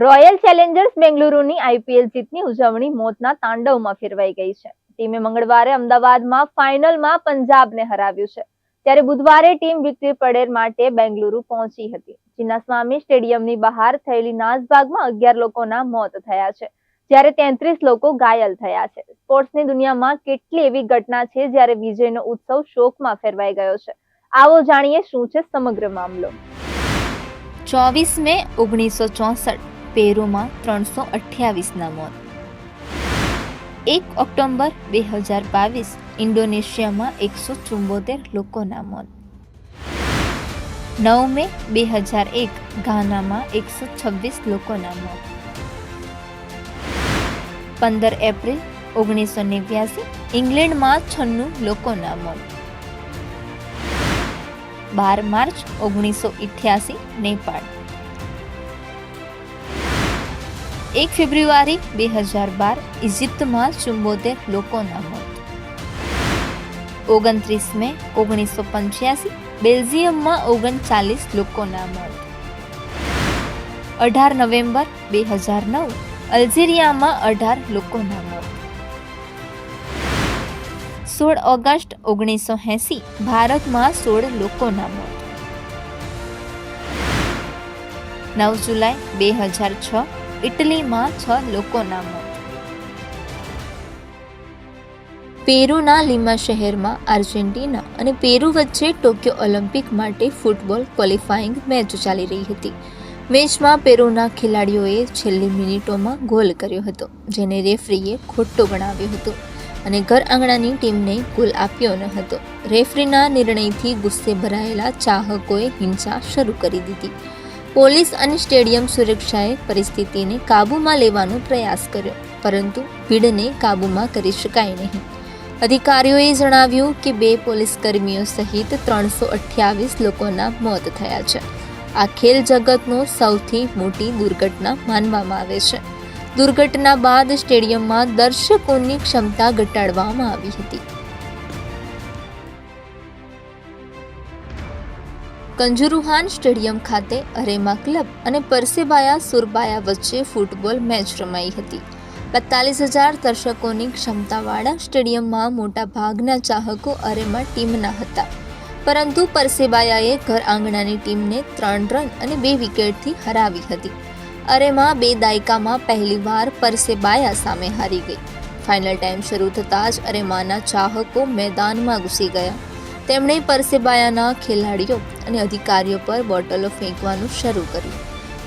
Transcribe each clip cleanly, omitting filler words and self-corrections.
Royal Challengers બેંગલુરુની IPL જીતની ઉજવણી મોતના તાંડવમાં ફેરવાઈ ગઈ છે. ટીમે મંગળવારે અમદાવાદમાં ફાઇનલમાં પંજાબને હરાવ્યું છે. ત્યારે બુધવારે ટીમ વિક્ટરી પરેડ માટે બેંગલુરુ પહોંચી હતી. ચિન્નાસ્વામી સ્ટેડિયમની બહાર થયેલી નાસભાગમાં 11 લોકોના મોત થયા છે, જ્યારે 33 લોકો ઘાયલ થયા છે. સ્પોર્ટ્સની દુનિયામાં કેટલી એવી ઘટના છે જ્યારે વિજયનો ઉત્સવ શોકમાં ફેરવાઈ ગયો છે. આવો જાણીએ શું છે સમગ્ર મામલો. 24 મે 1964 પેરુમાં 328ના મોત. 1 ઓક્ટોબર 2022 ઇન્ડોનેશિયામાં 174 લોકોના મોત. 9 મે 2001 ઘાનામાં 126 લોકોના મોત. 15 એપ્રિલ 1989 ઇંગ્લેન્ડમાં 96 લોકોના મોત. 12 માર્ચ 1988 નેપાળ. 1 ફેબ્રુઆરી 2012 ઇજિપ્તમાં 74 લોકોના મોત. 29 મે 1985 બેલ્જિયમમાં 39 લોકોના મોત. 18 નવેમ્બર 2009 અલ્જેરિયામાં 18 લોકોના મોત. 16 ઓગસ્ટ 1980 ભારતમાં 16 લોકોના મોત. 9 જુલાઈ 2006 ઇટલીમાં 6 લોકોના મોત. પેરુના લીમા શહેરમાં આર્જેન્ટિના અને પેરુ વચ્ચે ટોક્યો ઓલિમ્પિક માટે ફૂટબોલ ક્વોલિફાઇંગ મેચ ચાલી રહી હતી. મેચમાં પેરુના ખેલાડીઓએ છેલ્લી મિનિટોમાં ગોલ કર્યો હતો, જેને રેફરીએ ખોટો ગણાવ્યો હતો અને ઘર આંગણાની ટીમને ગોલ આપ્યો ન હતો. રેફરીના નિર્ણયથી ગુસ્સે ભરાયેલા ચાહકોએ હિંસા શરૂ કરી દીધી. પોલીસ અને સ્ટેડિયમ સુરક્ષાએ પરિસ્થિતિને કાબૂમાં લેવાનો પ્રયાસ કર્યો, પરંતુ ભીડને કાબૂમાં કરી શકાય નહીં. અધિકારીઓએ જણાવ્યું કે 2 પોલીસ કર્મીઓ સહિત 328 લોકોના મોત થયા છે. આ ખેલ જગતનો સૌથી મોટી દુર્ઘટના માનવામાં આવે છે. દુર્ઘટના બાદ સ્ટેડિયમમાં દર્શકોની ક્ષમતા ઘટાડવામાં આવી હતી. કંજુરુહાન સ્ટેડિયમ ખાતે અરેમા ક્લબ અને પરસેબાયા સુરબાયા વચ્ચે ફૂટબોલ મેચ રમાઈ હતી. 45,000 દર્શકોની ક્ષમતાવાળા સ્ટેડિયમમાં મોટા ભાગના ચાહકો અરેમા ટીમના હતા, પરંતુ પરસેબાયાએ ઘર આંગણાની ટીમને 3 રન અને 2 વિકેટથી હરાવી હતી. અરેમા 2 દાયકામાં પહેલીવાર પરસેબાયા સામે હારી ગઈ. ફાઇનલ ટાઈમ શરૂ થતાં જ અરેમાના ચાહકો મેદાનમાં ઘૂસી ગયા. તેમણે પરસેબાયાના ખેલાડીઓ અને અધિકારીઓ પર બોટલો ફેંકવાનું શરૂ કર્યું.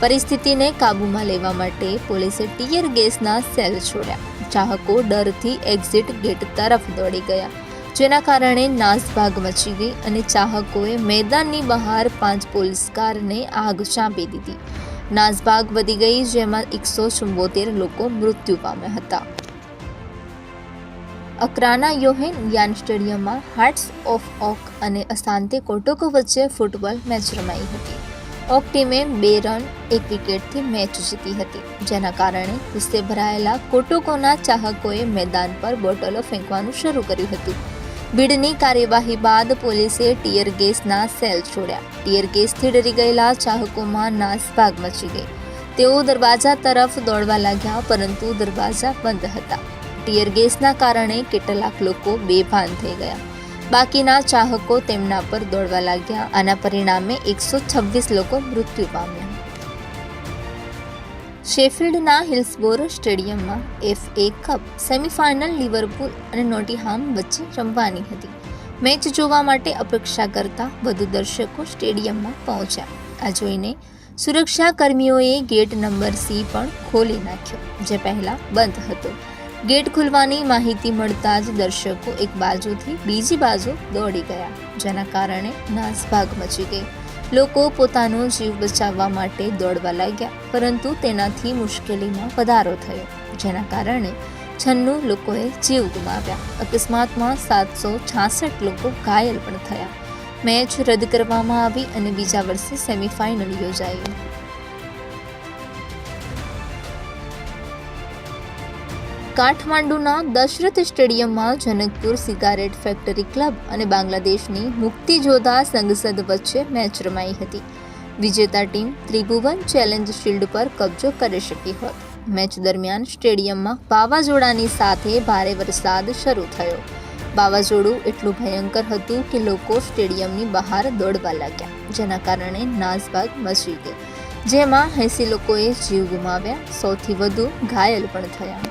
પરિસ્થિતિને કાબૂમાં લેવા માટે પોલીસે ટીયર ગેસના સેલ છોડ્યા. ચાહકો ડરથી એક્ઝિટ ગેટ તરફ દોડી ગયા, જેના કારણે નાસભાગ મચી ગઈ અને ચાહકોએ મેદાનની બહાર 5 પોલીસ કારને આગ ચાંપી દીધી. નાસભાગ વધી ગઈ, જેમાં 174 લોકો મૃત્યુ પામ્યા હતા. અક્રાના યોહેન યાન સ્ટેડિયમમાં હાર્ટ્સ ઓફ ઓક અને અસાન્તે કોટોકો વચ્ચે ફૂટબોલ મેચ રમાઈ હતી. ઓક ટીમે 2 રન 1 વિકેટથી મેચ જીતી હતી, જેના કારણે ગુસ્સે ભરાયેલા કોટોકોના ચાહકોએ મેદાન પર બોટલો ફેંકવાનું શરૂ કર્યું હતું. ભીડની કાર્યવાહી બાદ પોલીસે ટીયર ગેસના સેલ છોડ્યા. ટીયર ગેસથી ડરી ગયેલા ચાહકોમાં નાસભાગ મચી ગઈ. તેઓ દરવાજા તરફ દોડવા લાગ્યા, પરંતુ દરવાજા બંધ હતા. ટીયર ગેસના કારણે કેટલાક લોકો બેભાન થઈ ગયા. બાકીના ચાહકો તેમના પર દોડવા લાગ્યા. આના પરિણામે 126 લોકો મૃત્યુ પામ્યા. શેફિલ્ડના હિલ્સબોરો સ્ટેડિયમમાં FA કપ સેમીફાઇનલ લિવરપૂલ અને નોટિંગહામ વચ્ચે રમવાની હતી. મેચ જોવા માટે અપેક્ષા કરતા વધુ દર્શકો સ્ટેડિયમમાં પહોંચ્યા. આ જોઈને સુરક્ષા કર્મીઓએ ગેટ નંબર C પણ ખોલી નાખ્યો, જે પહેલા બંધ હતો. ગેટ ખુલવાની માહિતી મળતા જ દર્શકો એક બાજુથી બીજી બાજુ દોડી ગયા, જેના કારણે નાસભાગ મચી ગઈ. લોકો પોતાનો જીવ બચાવવા માટે દોડવા લાગ્યા, પરંતુ તેનાથી મુશ્કેલીમાં વધારો થયો, જેના કારણે 96 લોકોએ જીવ ગુમાવ્યા. અકસ્માતમાં 766 લોકો ઘાયલ પણ થયા. મેચ રદ કરવામાં આવી અને બીજા વર્ષે સેમીફાઇનલ યોજાઈ. કાઠમાંડુના દશરથ સ્ટેડિયમમાં જનકપુર સિગારેટ ફેક્ટરી ક્લબ અને બાંગ્લાદેશની મુક્તિ જોધા સંસદ વચ્ચે મેચ રમાઈ હતી. વિજેતા ટીમ ત્રિભુવન ચેલેન્જ શિલ્ડ પર કબજો કરી શકી હોત. મેચ દરમિયાન સ્ટેડિયમમાં વાવાઝોડાની સાથે ભારે વરસાદ શરૂ થયો. વાવાઝોડું એટલું ભયંકર હતું કે લોકો સ્ટેડિયમની બહાર દોડવા લાગ્યા, જેના કારણે નાસભાગ મચી ગઈ, જેમાં 80 લોકોએ જીવ ગુમાવ્યા, સૌથી વધુ ઘાયલ પણ થયા.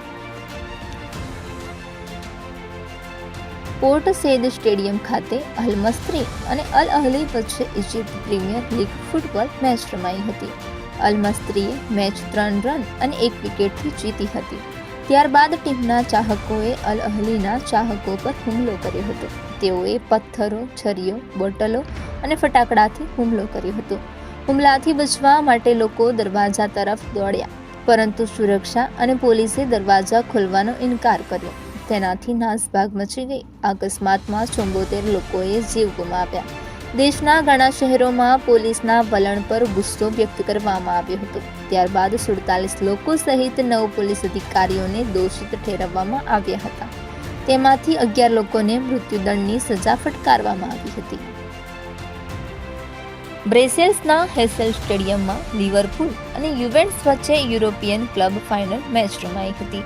પોર્ટ સૈદ સ્ટેડિયમ ખાતે અલ મસ્રી અને અલ અહલી વચ્ચે Egypt premier league football match રમાઈ હતી. અલ મસ્રીએ મેચ 3 રન અને 1 વિકેટથી જીતી હતી. ત્યારબાદ ટીમના ચાહકોએ અલ અહલીના ચાહકો પર હુમલો કર્યો હતો. તેઓએ પથ્થરો, છરીઓ, બોટલો અને ફટાકડાથી હુમલો કર્યો હતો. હુમલાથી બચવા માટે લોકો દરવાજા તરફ દોડ્યા, પરંતુ સુરક્ષા અને પોલીસે દરવાજા ખોલવાનો ઇનકાર કર્યો. તેનાથી નાસભાગ મચી ગઈ. અકસ્માતમાં 74 લોકોએ જીવ ગુમાવ્યા. દેશના ઘણા શહેરોમાં પોલીસના વલણ પર ગુસ્સો વ્યક્ત કરવામાં આવ્યો હતો. ત્યારબાદ 47 લોકો સહિત 9 પોલીસ અધિકારીઓને દોષિત ઠેરવવામાં આવ્યા હતા. તેમાંથી 11 લોકોને મૃત્યુદંડની સજા ફટકારવામાં આવી હતી. બ્રેસેલ્સના હેસેલ સ્ટેડિયમમાં લિવરપૂલ અને યુવેન્ટસ વચ્ચે યુરોપિયન ક્લબ ફાઇનલ મેચ રમાઈ હતી.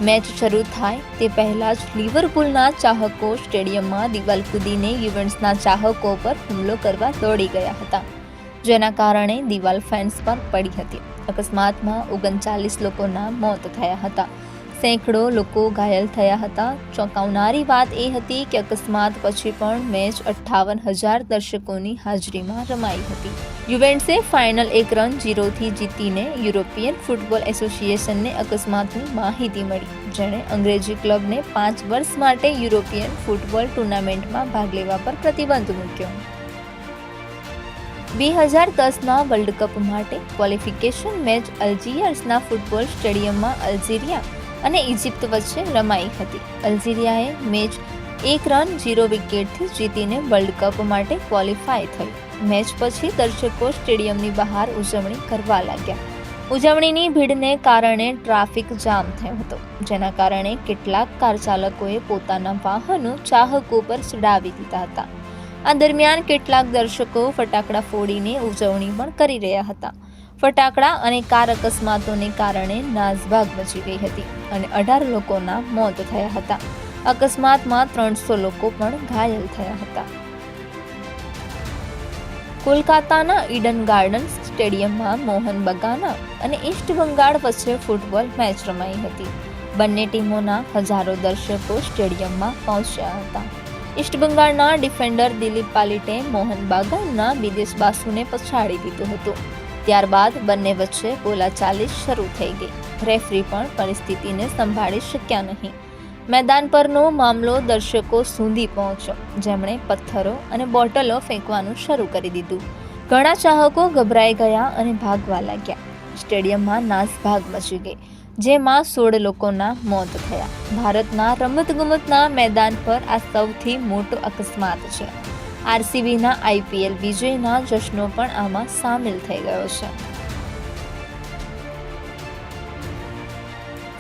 મેચ શરૂ થાય તે પહેલા જ લિવરપૂલના ચાહકો સ્ટેડિયમમાં દિવાલ કૂદીને યુવેન્ટ્સના ચાહકો પર હુમલો કરવા દોડી ગયા હતા, જેના કારણે દિવાલ ફેન્સ પર પડી હતી. અકસ્માતમાં 39 લોકોના મોત થયા હતા. સેંકડો લોકો ઘાયલ થયા હતા. ચોંકાવનારી વાત એ હતી કે અકસ્માત પછી પણ મેચ 58,000 દર્શકોની હાજરીમાં રમાઈ હતી. યુવેન્ટ્સે ફાઇનલ 1 રન 0થી જીતીને યુરોપિયન ફૂટબોલ એસોસિએશનને અકસ્માતની માહિતી મળી, જેણે અંગ્રેજી ક્લબને 5 વર્ષ માટે યુરોપિયન ફૂટબોલ ટુર્નામેન્ટમાં ભાગ લેવા પર પ્રતિબંધ મૂક્યો. 2010ના વર્લ્ડ કપ માટે ક્વોલિફિકેશન મેચ અલ્જિયર્સના ફૂટબોલ સ્ટેડિયમમાં અલ્જીરિયા અને ઇજિપ્ત વચ્ચે રમાઈ હતી. અલ્જીરિયાએ મેચ 1 રન 0 વિકેટથી જીતીને વર્લ્ડ કપ માટે ક્વોલિફાય થઈ. મેચ પછી દર્શકો સ્ટેડિયમની બહાર ઉજવણી કરવા લાગ્યા. ઉજવણીની ભીડને કારણે ટ્રાફિક જામ થયો હતો, જેના કારણે કેટલાક કાર ચાલકોએ પોતાના વાહનો ચાહકો પર ચડાવી દીધા હતા. આ દરમિયાન કેટલાક દર્શકો ફટાકડા ફોડીને ઉજવણી પણ કરી રહ્યા હતા. ફટાકડા અને કાર અકસ્માતોને કારણે નાસભાગ મચી ગઈ હતી અને 18 લોકોના મોત થયા હતા. અકસ્માતમાં 300 લોકો પણ ઘાયલ થયા હતા. કોલકાતાના ઈડન ગાર્ડન્સ સ્ટેડિયમમાં મોહન બગાના અને ઈસ્ટ બંગાળ વચ્ચે ફૂટબોલ મેચ રમાઈ હતી. બંને ટીમોના હજારો દર્શકો સ્ટેડિયમમાં પહોંચ્યા હતા. ઈસ્ટ બંગાળના ડિફેન્ડર દિલીપ પાલિટે મોહન બાગાનના વિદેશ બાસુને પછાડી દીધો હતો. ત્યારબાદ બંને વચ્ચે બોલાચાલી શરૂ થઈ ગઈ. રેફરી પણ પરિસ્થિતિને સંભાળી શક્યા નહીં. મેદાન પરનો મામલો દર્શકો સુધી પહોંચ્યો, જેમણે પથ્થરો અને બોટલો ફેંકવાનું શરૂ કરી દીધું. ઘણા ચાહકો ગભરાઈ ગયા અને ભાગવા લાગ્યા. સ્ટેડિયમમાં નાસભાગ મચી ગઈ, જેમાં 16 લોકોના મોત થયા. ભારતના રમતગમતના મેદાન પર આ સૌથી મોટો અકસ્માત છે. આરસીબીના આઈપીએલ વિજયના જશ્નો પણ આમાં સામેલ થઈ ગયો છે.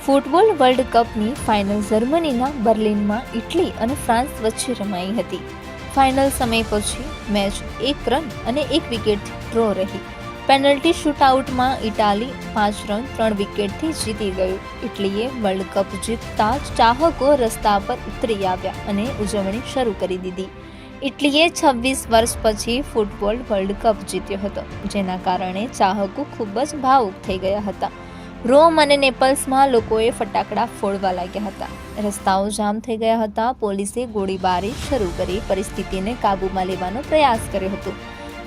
ફૂટબોલ વર્લ્ડ કપની ફાઇનલ જર્મનીના બર્લિનમાં ઇટલી અને ફ્રાન્સ વચ્ચે રમાઈ હતી. ફાઇનલ સમય પછી મેચ 1 રન અને 1 વિકેટથી ડ્રો રહી. પેનલ્ટી શૂટઆઉટમાં ઇટાલી 5 રન 3 વિકેટથી જીતી ગયું. ઇટલીએ વર્લ્ડ કપ જીતતા જ ચાહકો રસ્તા પર ઉતરી આવ્યા અને ઉજવણી શરૂ કરી દીધી. ઇટલીએ 26 વર્ષ પછી ફૂટબોલ વર્લ્ડ કપ જીત્યો હતો, જેના કારણે ચાહકો ખૂબ જ ભાવુક થઈ ગયા હતા. રોમ અને નેપલ્સમાં લોકોએ ફટાકડા ફોડવા લાગ્યા હતા. રસ્તાઓ જામ થઈ ગયા હતા. પોલીસે ગોળીબારી શરૂ કરી પરિસ્થિતિને કાબૂમાં લેવાનો પ્રયાસ કર્યો હતો,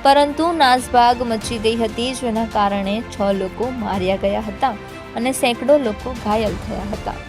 પરંતુ નાસભાગ મચી ગઈ હતી, જેના કારણે 6 લોકો માર્યા ગયા હતા અને સેંકડો લોકો ઘાયલ થયા હતા.